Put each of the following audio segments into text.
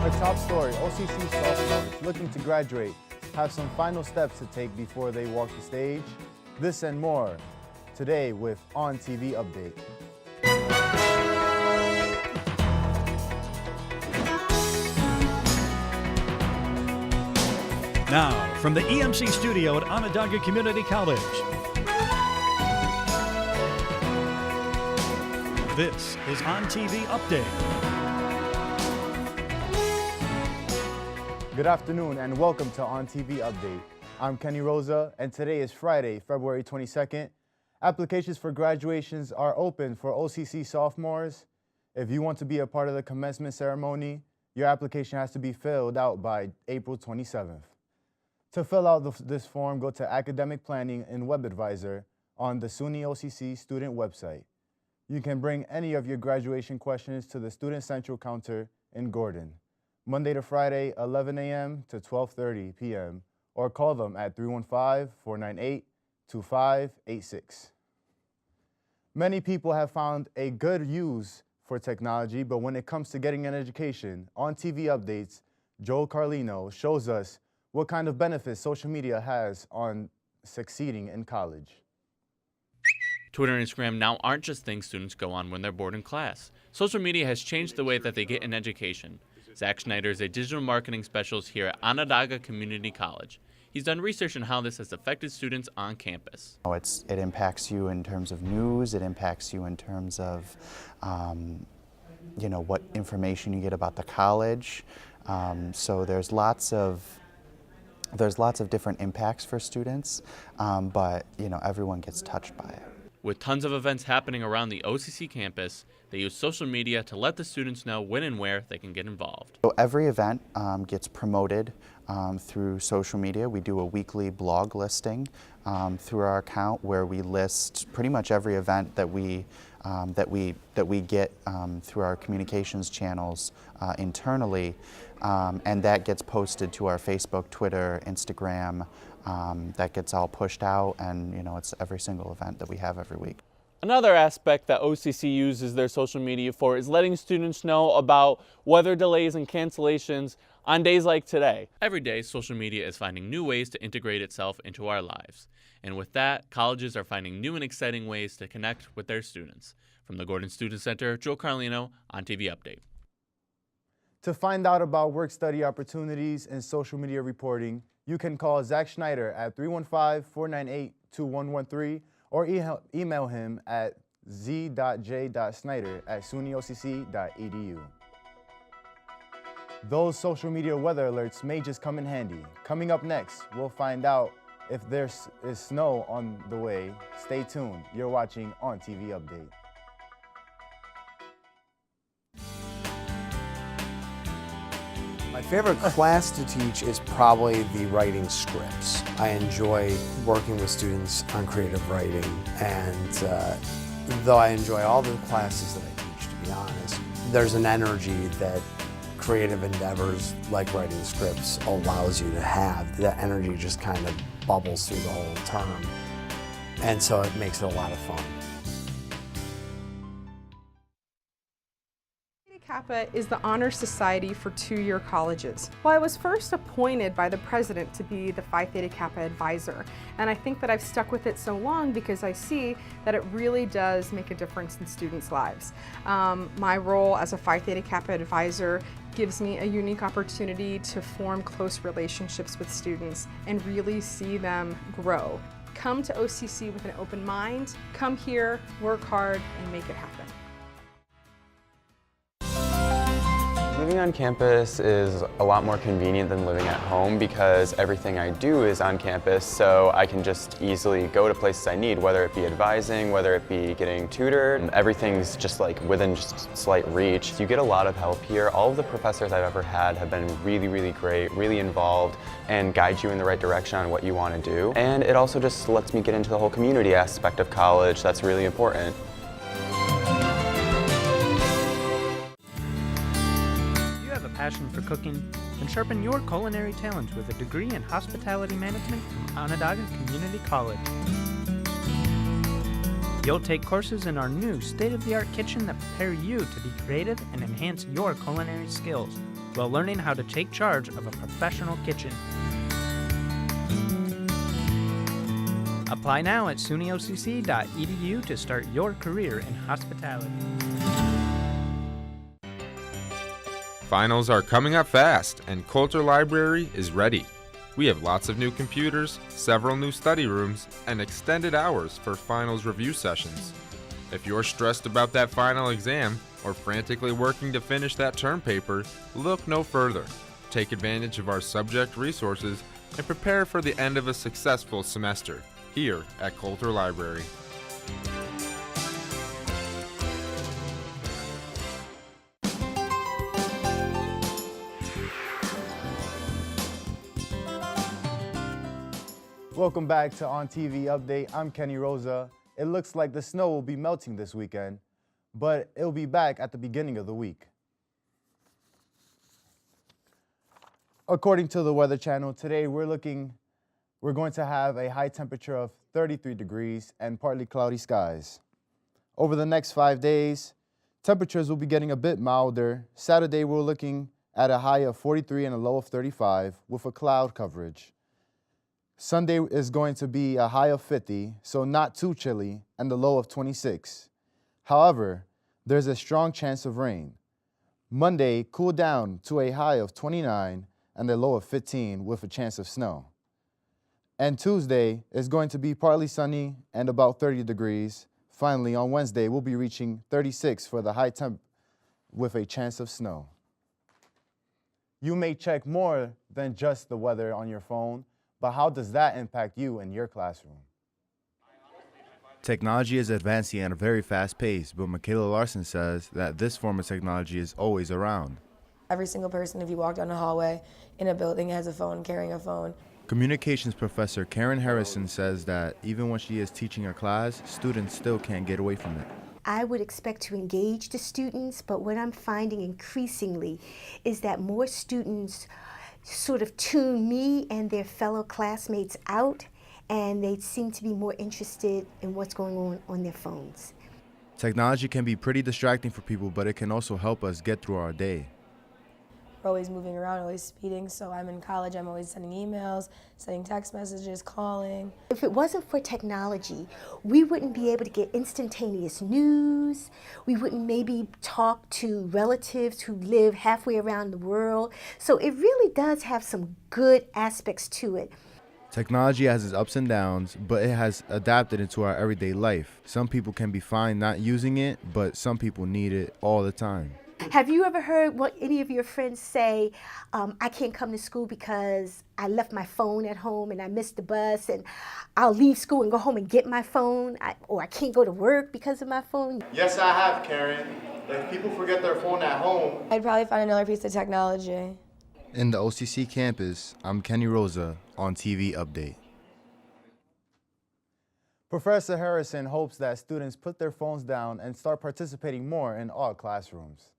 Our top story, OCC sophomores looking to graduate have some final steps to take before they walk the stage. This and more today with Ontv Update. Now, from the EMC studio at Onondaga Community College, this is Ontv Update. Good afternoon and welcome to Ontv Update. I'm Kenny Rosa and today is Friday, February 22nd. Applications for graduations are open for OCC sophomores. If you want to be a part of the commencement ceremony, your application has to be filled out by April 27th. To fill out this form, go to Academic Planning and Web Advisor on the SUNY OCC student website. You can bring any of your graduation questions to the Student Central counter in Gordon, Monday to Friday, 11 a.m. to 12:30 p.m., or call them at 315-498-2586. Many people have found a good use for technology, but when it comes to getting an education, Ontv Updates, Joel Carlino shows us what kind of benefits social media has on succeeding in college. Twitter and Instagram now aren't just things students go on when they're bored in class. Social media has changed the way that they get an education. Zach Schneider is a digital marketing specialist here at Onondaga Community College. He's done research on how this has affected students on campus. It impacts you in terms of news, it impacts you in terms of what information you get about the college. So there's lots of different impacts for students, but everyone gets touched by it. With tons of events happening around the OCC campus, they use social media to let the students know when and where they can get involved. So every event gets promoted through social media. We do a weekly blog listing through our account where we list pretty much every event that we get through our communications channels internally, and that gets posted to our Facebook, Twitter, Instagram. That gets all pushed out, and it's every single event that we have every week. Another aspect that OCC uses their social media for is letting students know about weather delays and cancellations on days like today. Every day, social media is finding new ways to integrate itself into our lives. And with that, colleges are finding new and exciting ways to connect with their students. From the Gordon Student Center, Joe Carlino, Ontv Update. To find out about work-study opportunities and social media reporting, you can call Zach Schneider at 315-498-2113 or email him at z.j.snyder@sunyocc.edu. Those social media weather alerts may just come in handy. Coming up next, we'll find out if there is snow on the way. Stay tuned. You're watching Ontv Update. My favorite class to teach is probably the writing scripts. I enjoy working with students on creative writing, and though I enjoy all the classes that I teach, to be honest, there's an energy that creative endeavors like writing scripts allows you to have. That energy just kind of bubbles through the whole term, and so it makes it a lot of fun. Kappa is the honor society for two-year colleges. Well, I was first appointed by the president to be the Phi Theta Kappa advisor, and I think that I've stuck with it so long because I see that it really does make a difference in students' lives. My role as a Phi Theta Kappa advisor gives me a unique opportunity to form close relationships with students and really see them grow. Come to OCC with an open mind, come here, work hard, and make it happen. Living on campus is a lot more convenient than living at home because everything I do is on campus, so I can just easily go to places I need, whether it be advising, whether it be getting tutored. Everything's just like within just slight reach. You get a lot of help here. All of the professors I've ever had have been really, really great, really involved, and guide you in the right direction on what you want to do. And it also just lets me get into the whole community aspect of college. That's really important. Passion for cooking, and sharpen your culinary talents with a degree in hospitality management from Onondaga Community College. You'll take courses in our new state-of-the-art kitchen that prepare you to be creative and enhance your culinary skills. while learning how to take charge of a professional kitchen. Apply now at sunyocc.edu to start your career in hospitality. Finals are coming up fast, and Coulter Library is ready. We have lots of new computers, several new study rooms, and extended hours for finals review sessions. If you're stressed about that final exam or frantically working to finish that term paper, look no further. Take advantage of our subject resources and prepare for the end of a successful semester here at Coulter Library. Welcome back to On TV Update. I'm Kenny Rosa. It looks like the snow will be melting this weekend, but it'll be back at the beginning of the week. According to the Weather Channel, today we're going to have a high temperature of 33 degrees and partly cloudy skies. Over the next 5 days, temperatures will be getting a bit milder. Saturday, we're looking at a high of 43 and a low of 35 with a cloud coverage. Sunday is going to be a high of 50, so not too chilly, and the low of 26. However, there's a strong chance of rain. Monday, cool down to a high of 29 and a low of 15 with a chance of snow. And Tuesday is going to be partly sunny and about 30 degrees. Finally, on Wednesday, we'll be reaching 36 for the high temp with a chance of snow. You may check more than just the weather on your phone, but how does that impact you in your classroom? Technology is advancing at a very fast pace, but Michaela Larson says that this form of technology is always around. Every single person, if you walk down the hallway in a building, has a phone, carrying a phone. Communications professor Karen Harrison says that even when she is teaching a class, students still can't get away from it. I would expect to engage the students, but what I'm finding increasingly is that more students sort of tune me and their fellow classmates out, and they seem to be more interested in what's going on their phones. Technology can be pretty distracting for people, but it can also help us get through our day. We're always moving around, always speeding, so I'm in college, I'm always sending emails, sending text messages, calling. If it wasn't for technology, we wouldn't be able to get instantaneous news. We wouldn't maybe talk to relatives who live halfway around the world. So it really does have some good aspects to it. Technology has its ups and downs, but it has adapted into our everyday life. Some people can be fine not using it, but some people need it all the time. Have you ever heard what any of your friends say, I can't come to school because I left my phone at home and I missed the bus, and I'll leave school and go home and get my phone, or I can't go to work because of my phone? Yes, I have, Karen. If people forget their phone at home, I'd probably find another piece of technology. In the OCC campus, I'm Kenny Rosa, on TV Update. Professor Harrison hopes that students put their phones down and start participating more in all classrooms.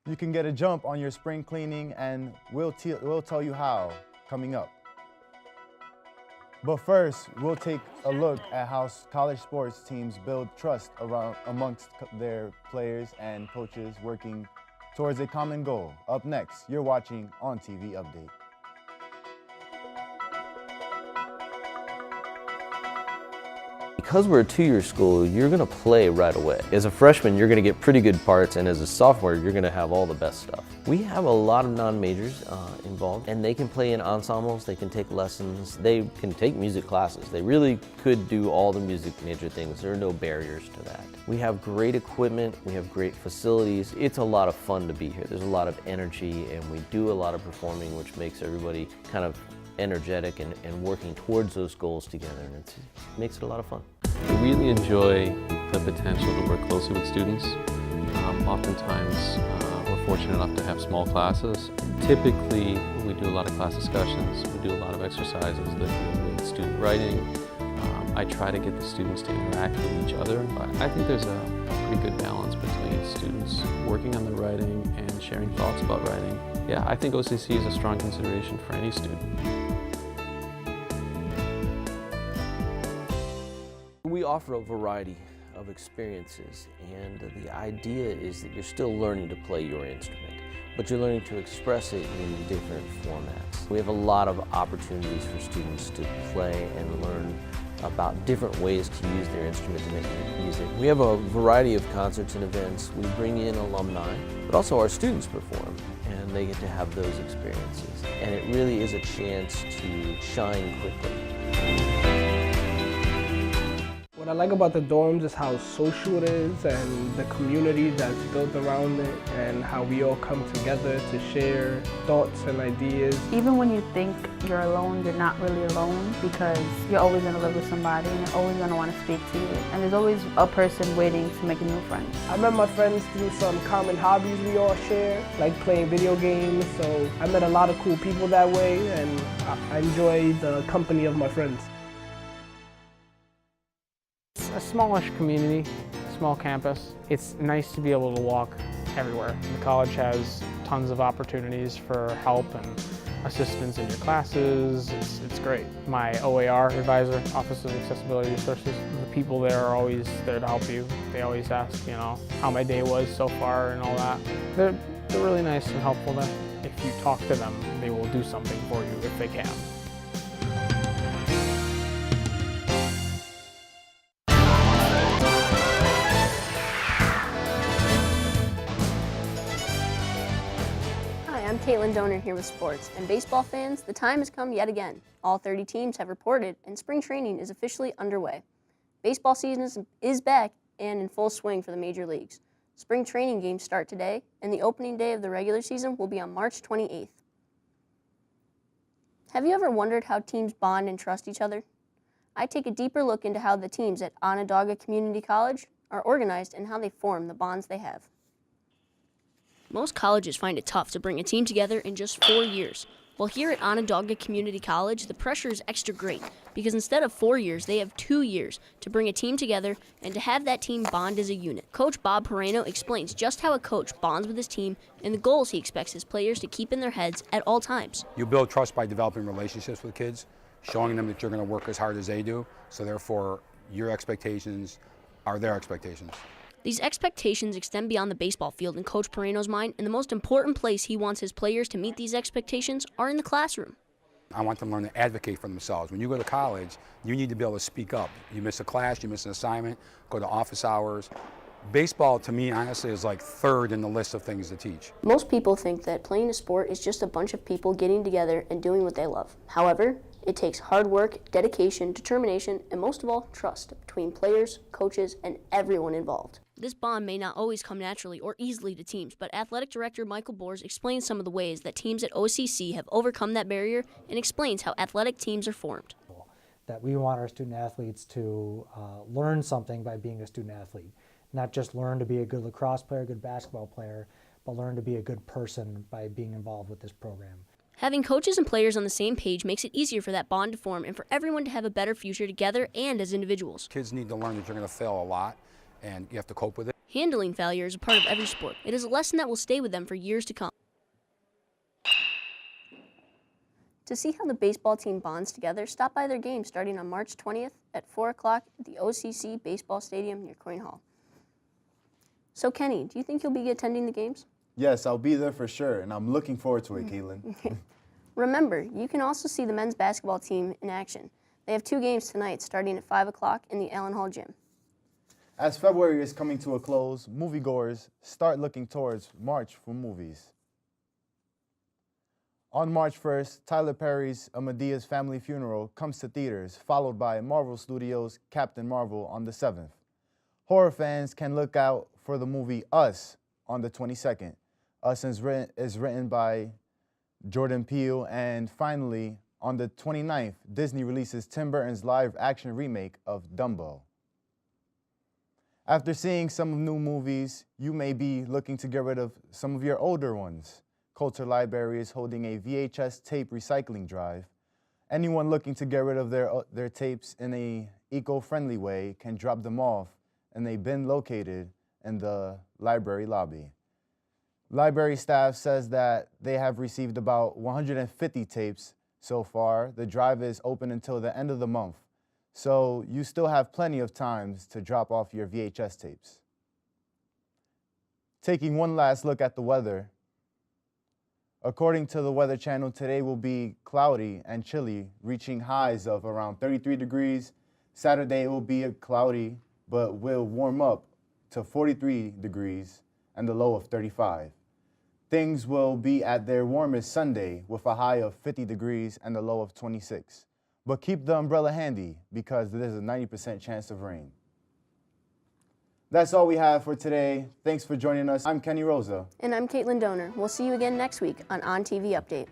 You can get a jump on your spring cleaning, and we'll tell you how coming up. But first, we'll take a look at how college sports teams build trust amongst their players and coaches working towards a common goal. Up next, you're watching On TV Update. Because we're a two-year school, you're going to play right away. As a freshman, you're going to get pretty good parts, and as a sophomore, you're going to have all the best stuff. We have a lot of non-majors involved, and they can play in ensembles, they can take lessons, they can take music classes. They really could do all the music major things. There are no barriers to that. We have great equipment, we have great facilities. It's a lot of fun to be here. There's a lot of energy, and we do a lot of performing, which makes everybody kind of energetic and working towards those goals together, and it makes it a lot of fun. I really enjoy the potential to work closely with students. Oftentimes we're fortunate enough to have small classes. Typically we do a lot of class discussions, we do a lot of exercises that deal with student writing. I try to get the students to interact with each other. I think there's a pretty good balance between students working on their writing and sharing thoughts about writing. Yeah, I think OCC is a strong consideration for any student. We offer a variety of experiences, and the idea is that you're still learning to play your instrument. but you're learning to express it in different formats. We have a lot of opportunities for students to play and learn about different ways to use their instrument to make music. We have a variety of concerts and events. We bring in alumni, but also our students perform, and they get to have those experiences. And it really is a chance to shine quickly. What I like about the dorms is how social it is and the community that's built around it and how we all come together to share thoughts and ideas. Even when you think you're alone, you're not really alone because you're always going to live with somebody and you're always going to want to speak to you. And there's always a person waiting to make a new friend. I met my friends through some common hobbies we all share, like playing video games, so I met a lot of cool people that way and I enjoy the company of my friends. A smallish community, small campus. It's nice to be able to walk everywhere. The college has tons of opportunities for help and assistance in your classes. It's great. My OAR advisor, Office of Accessibility Resources, the people there are always there to help you. They always ask, how my day was so far and all that. They're really nice and helpful there. If you talk to them, they will do something for you if they can. I'm Caitlin Donor here with sports, and baseball fans, the time has come yet again. All 30 teams have reported, and spring training is officially underway. Baseball season is back and in full swing for the major leagues. Spring training games start today, and the opening day of the regular season will be on March 28th. Have you ever wondered how teams bond and trust each other? I take a deeper look into how the teams at Onondaga Community College are organized and how they form the bonds they have. Most colleges find it tough to bring a team together in just 4 years. While here at Onondaga Community College, the pressure is extra great because instead of 4 years, they have 2 years to bring a team together and to have that team bond as a unit. Coach Bob PIRAINO explains just how a coach bonds with his team and the goals he expects his players to keep in their heads at all times. You build trust by developing relationships with kids, showing them that you're going to work as hard as they do, so therefore your expectations are their expectations. These expectations extend beyond the baseball field in Coach PIRAINO's mind, and the most important place he wants his players to meet these expectations are in the classroom. I want them to learn to advocate for themselves. When you go to college, you need to be able to speak up. You miss a class, you miss an assignment, go to office hours. Baseball, to me, honestly, is like third in the list of things to teach. Most people think that playing a sport is just a bunch of people getting together and doing what they love. However, it takes hard work, dedication, determination, and most of all, trust between players, coaches, and everyone involved. This bond may not always come naturally or easily to teams, but Athletic Director Michael Bors explains some of the ways that teams at OCC have overcome that barrier and explains how athletic teams are formed. That we want our student athletes to learn something by being a student athlete. Not just learn to be a good lacrosse player, good basketball player, but learn to be a good person by being involved with this program. Having coaches and players on the same page makes it easier for that bond to form and for everyone to have a better future together and as individuals. Kids need to learn that you're going to fail a lot, and you have to cope with it. Handling failure is a part of every sport. It is a lesson that will stay with them for years to come. To see how the baseball team bonds together, stop by their game starting on March 20th at 4 o'clock at the OCC Baseball Stadium near Coyne Hall. So Kenny, do you think you'll be attending the games? Yes, I'll be there for sure, and I'm looking forward to it, Caitlin. Remember, you can also see the men's basketball team in action. They have 2 games tonight starting at 5 o'clock in the Allen Hall Gym. As February is coming to a close, moviegoers start looking towards March for movies. On March 1st, Tyler Perry's A Medea's Family Funeral comes to theaters, followed by Marvel Studios' Captain Marvel on the 7th. Horror fans can look out for the movie Us on the 22nd. Us is written by Jordan Peele, and finally, on the 29th, Disney releases Tim Burton's live-action remake of Dumbo. After seeing some new movies, you may be looking to get rid of some of your older ones. Coulter Library is holding a VHS tape recycling drive. Anyone looking to get rid of their tapes in a eco-friendly way can drop them off in a bin located in the library lobby. Library staff says that they have received about 150 tapes so far. The drive is open until the end of the month, so you still have plenty of time to drop off your VHS tapes. Taking one last look at the weather, According to the Weather Channel, today will be cloudy and chilly, reaching highs of around 33 degrees. Saturday it will be cloudy, but will warm up to 43 degrees and the low of 35. Things will be at their warmest Sunday with a high of 50 degrees and a low of 26. But keep the umbrella handy because there's a 90% chance of rain. That's all we have for today. Thanks for joining us. I'm Kenny Rosa. And I'm Caitlin Donor. We'll see you again next week on OnTV Update.